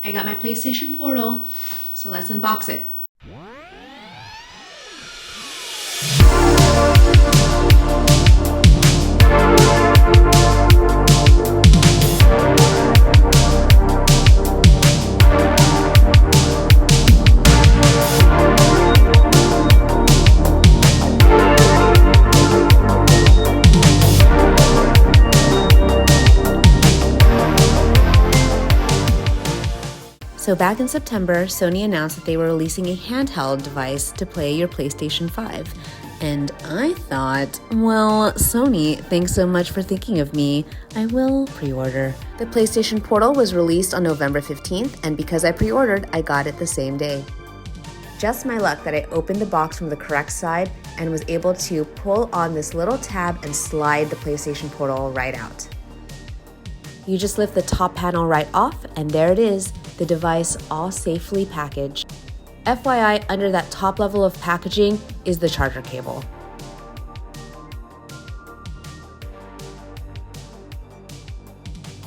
I got my PlayStation Portal, so let's unbox it. So back in September, Sony announced that they were releasing a handheld device to play your PlayStation 5. And I thought, well, Sony, thanks so much for thinking of me. I will pre-order. The PlayStation Portal was released on November 15th, and because I pre-ordered, I got it the same day. Just my luck that I opened the box from the correct side and was able to pull on this little tab and slide the PlayStation Portal right out. You just lift the top panel right off, and there it is, the device all safely packaged. FYI, under that top level of packaging is the charger cable.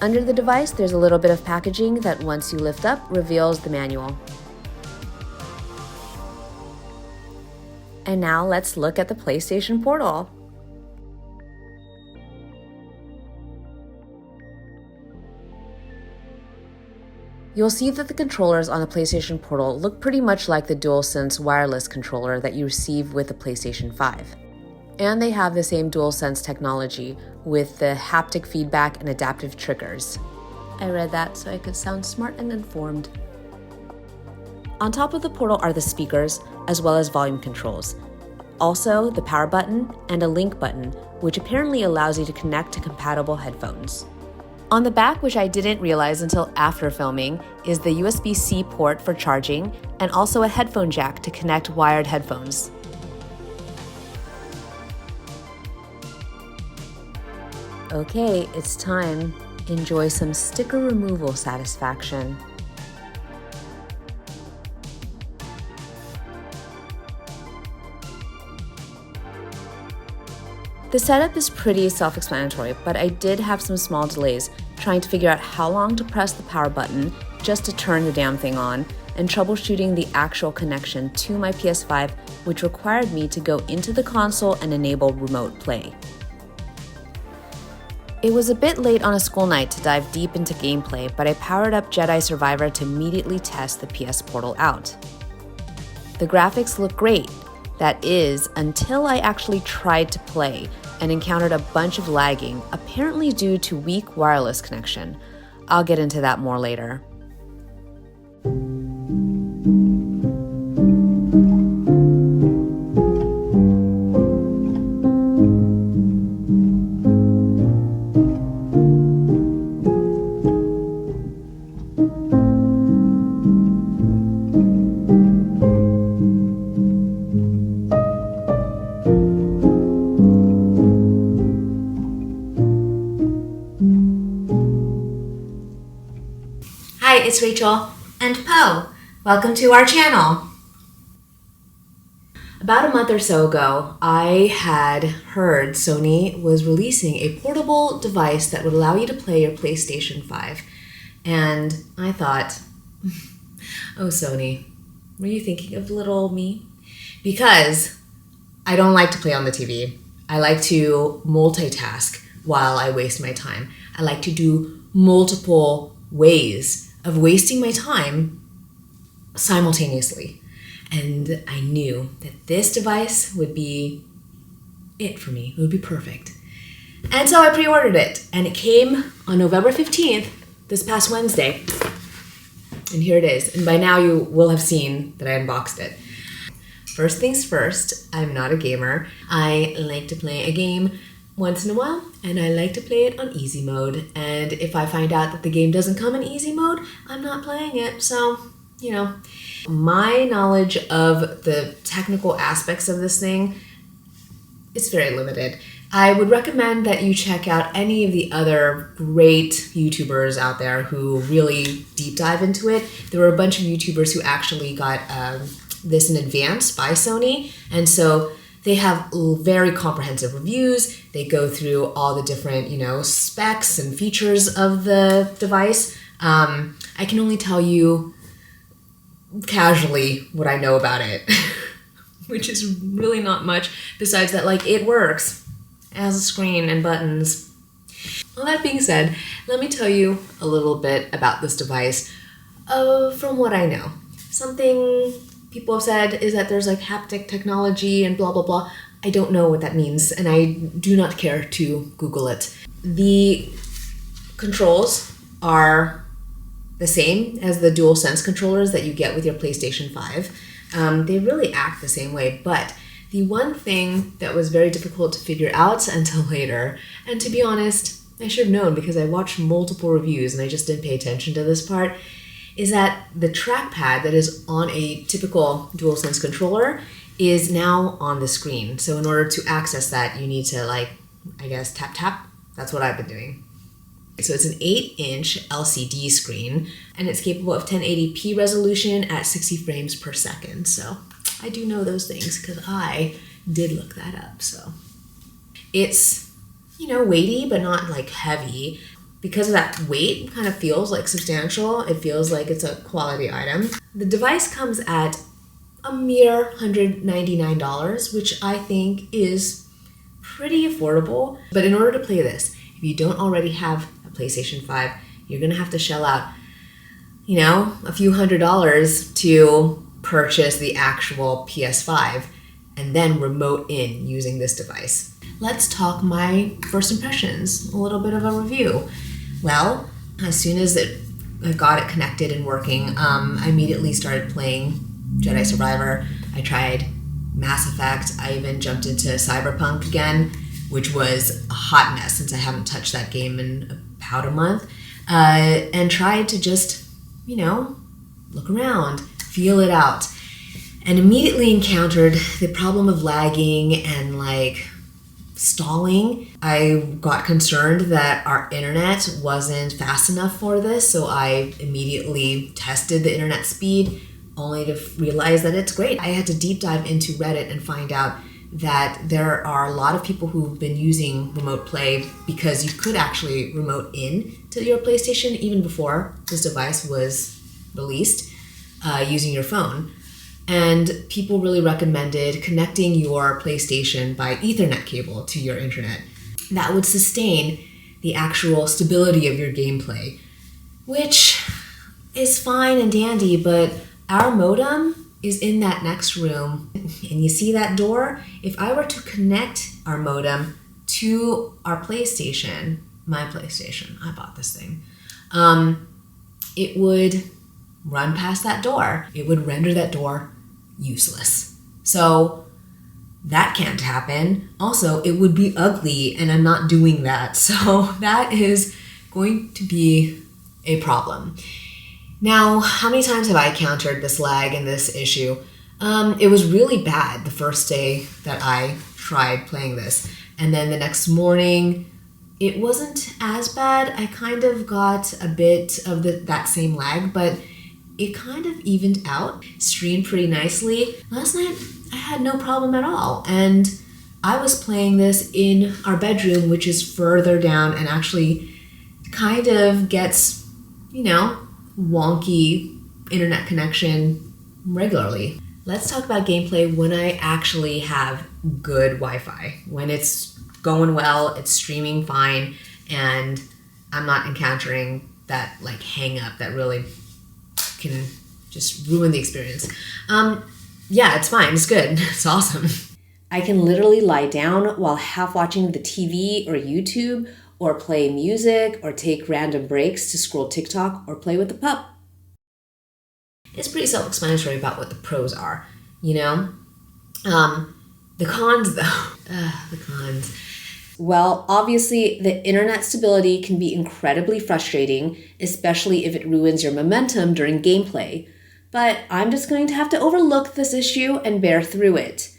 Under the device, there's a little bit of packaging that once you lift up, reveals the manual. And now let's look at the PlayStation Portal. You'll see that the controllers on the PlayStation Portal look pretty much like the DualSense wireless controller that you receive with the PlayStation 5. And they have the same DualSense technology with the haptic feedback and adaptive triggers. I read that so I could sound smart and informed. On top of the Portal are the speakers, as well as volume controls. Also, the power button and a link button, which apparently allows you to connect to compatible headphones. On the back, which I didn't realize until after filming, is the USB-C port for charging and also a headphone jack to connect wired headphones. Okay, it's time. Enjoy some sticker removal satisfaction. The setup is pretty self-explanatory, but I did have some small delays trying to figure out how long to press the power button just to turn the damn thing on, and troubleshooting the actual connection to my PS5, which required me to go into the console and enable remote play. It was a bit late on a school night to dive deep into gameplay, but I powered up Jedi Survivor to immediately test the PS Portal out. The graphics look great. That is, until I actually tried to play and encountered a bunch of lagging, apparently due to weak wireless connection. I'll get into that more later. Hi, it's Rachel and Poe. Welcome to our channel. About a month or so ago, I had heard Sony was releasing a portable device that would allow you to play your PlayStation 5. And I thought, oh Sony, were you thinking of little me? Because I don't like to play on the TV. I like to multitask while I waste my time. I like to do multiple ways of wasting my time simultaneously. And I knew that this device would be it for me. It would be perfect. And so I pre-ordered it, and it came on November 15th, this past Wednesday. And here it is. And by now you will have seen that I unboxed it. First things first, I'm not a gamer. I like to play a game once in a while, and I like to play it on easy mode. And if I find out that the game doesn't come in easy mode, I'm not playing it. So, you know, my knowledge of the technical aspects of this thing is very limited. I would recommend that you check out any of the other great YouTubers out there who really deep dive into it. There were a bunch of YouTubers who actually got this in advance by Sony, and so they have very comprehensive reviews. They go through all the different, specs and features of the device. I can only tell you casually what I know about it, which is really not much besides that, like, it works. It has a screen and buttons. Well, that being said, let me tell you a little bit about this device from what I know. Something people have said is that there's like haptic technology and blah, blah, blah. I don't know what that means, and I do not care to Google it. The controls are the same as the DualSense controllers that you get with your PlayStation 5. They really act the same way, but the one thing that was very difficult to figure out until later, and to be honest, I should have known because I watched multiple reviews and I just didn't pay attention to this part, is that the trackpad that is on a typical DualSense controller is now on the screen. So in order to access that, you need to, like, I guess, tap. That's what I've been doing. So it's an 8-inch LCD screen, and it's capable of 1080p resolution at 60 frames per second. So I do know those things because I did look that up. So it's, weighty, but not like heavy. Because of that weight, it kind of feels like substantial. It feels like it's a quality item. The device comes at a mere $199, which I think is pretty affordable. But in order to play this, if you don't already have a PlayStation 5, you're gonna have to shell out, a few $100s to purchase the actual PS5 and then remote in using this device. Let's talk my first impressions, a little bit of a review. Well, as soon as I got it connected and working, I immediately started playing Jedi Survivor. I tried Mass Effect. I even jumped into Cyberpunk again, which was a hot mess since I haven't touched that game in about a month, and tried to just, look around, feel it out, and immediately encountered the problem of lagging and stalling. I got concerned that our internet wasn't fast enough for this, so I immediately tested the internet speed, only to realize that it's great. I had to deep dive into Reddit and find out that there are a lot of people who've been using remote play because you could actually remote in to your PlayStation even before this device was released using your phone. And people really recommended connecting your PlayStation by Ethernet cable to your internet. That would sustain the actual stability of your gameplay, which is fine and dandy, but our modem is in that next room. And you see that door? If I were to connect our modem to our PlayStation, my PlayStation, I bought this thing, it would run past that door. It would render that door useless. So that can't happen. Also, it would be ugly, and I'm not doing that. So that is going to be a problem. Now, how many times have I encountered this lag and this issue? It was really bad the first day that I tried playing this. And then the next morning, it wasn't as bad. I kind of got a bit of that same lag, but it kind of evened out, streamed pretty nicely. Last night, I had no problem at all. And I was playing this in our bedroom, which is further down and actually kind of gets, wonky internet connection regularly. Let's talk about gameplay when I actually have good Wi-Fi. When it's going well, it's streaming fine, and I'm not encountering that hang up that really can just ruin the experience. Yeah, it's fine. It's good. It's awesome. I can literally lie down while half watching the TV or YouTube, or play music, or take random breaks to scroll TikTok or play with the pup. It's pretty self-explanatory about what the pros are, The cons, though. The cons. Well, obviously, the internet stability can be incredibly frustrating, especially if it ruins your momentum during gameplay. But I'm just going to have to overlook this issue and bear through it.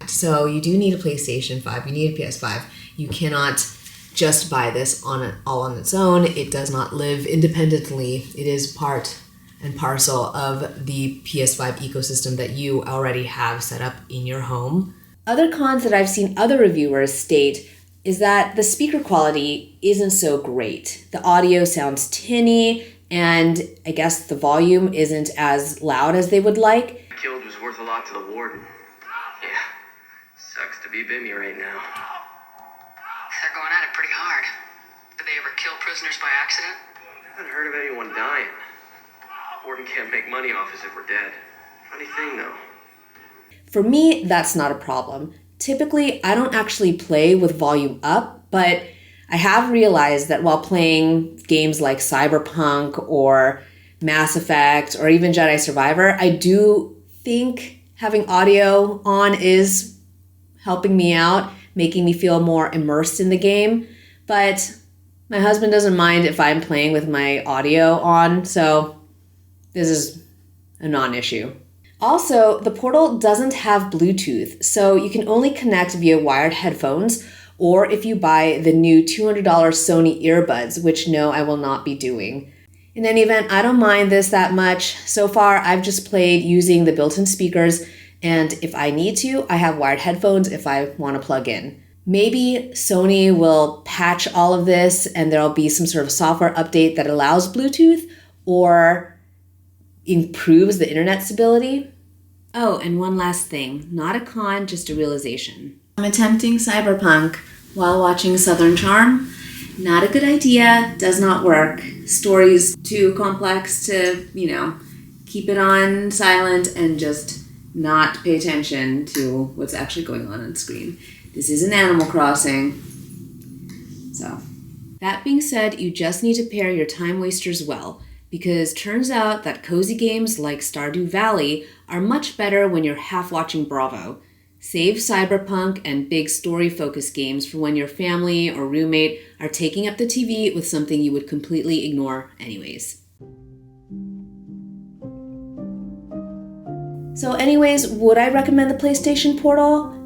So you do need a PlayStation 5. You need a PS5. You cannot just buy this all on its own. It does not live independently. It is part and parcel of the PS5 ecosystem that you already have set up in your home. Other cons that I've seen other reviewers state is that the speaker quality isn't so great. The audio sounds tinny and I guess the volume isn't as loud as they would like. Killed was worth a lot to the warden. Yeah, sucks to be Bimmy right now. They're going at it pretty hard. Did they ever kill prisoners by accident? I haven't heard of anyone dying. Warden can't make money off us if we're dead. Funny thing, though. For me, that's not a problem. Typically, I don't actually play with volume up, but I have realized that while playing games like Cyberpunk or Mass Effect or even Jedi Survivor, I do think having audio on is helping me out, making me feel more immersed in the game. But my husband doesn't mind if I'm playing with my audio on, so this is a non-issue. Also, the Portal doesn't have Bluetooth, so you can only connect via wired headphones, or if you buy the new $200 Sony earbuds, which no, I will not be doing. In any event, I don't mind this that much. So far, I've just played using the built-in speakers, and if I need to, I have wired headphones if I want to plug in. Maybe Sony will patch all of this and there'll be some sort of software update that allows Bluetooth or improves the internet stability. Oh, and one last thing, not a con, just a realization. I'm attempting Cyberpunk while watching Southern Charm. Not a good idea, does not work. Story's too complex to, keep it on silent and just not pay attention to what's actually going on screen. This isn't Animal Crossing. So, that being said, you just need to pair your time wasters well, because turns out that cozy games like Stardew Valley are much better when you're half watching Bravo. Save Cyberpunk and big story-focused games for when your family or roommate are taking up the TV with something you would completely ignore anyways. So anyways, would I recommend the PlayStation Portal?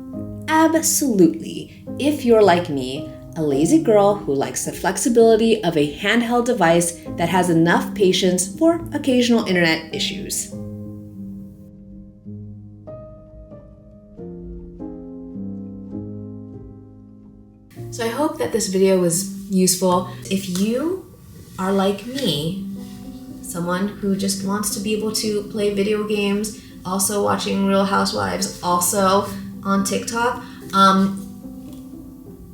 Absolutely. If you're like me, a lazy girl who likes the flexibility of a handheld device that has enough patience for occasional internet issues. So I hope that this video was useful. If you are like me, someone who just wants to be able to play video games, also watching Real Housewives, also on TikTok,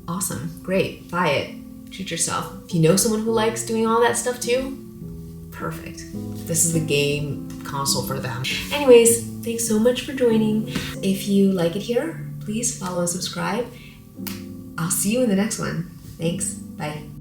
awesome, great, buy it, treat yourself. If you know someone who likes doing all that stuff too, perfect. This is the game console for them. Anyways, thanks so much for joining. If you like it here, please follow and subscribe. I'll see you in the next one. Thanks. Bye.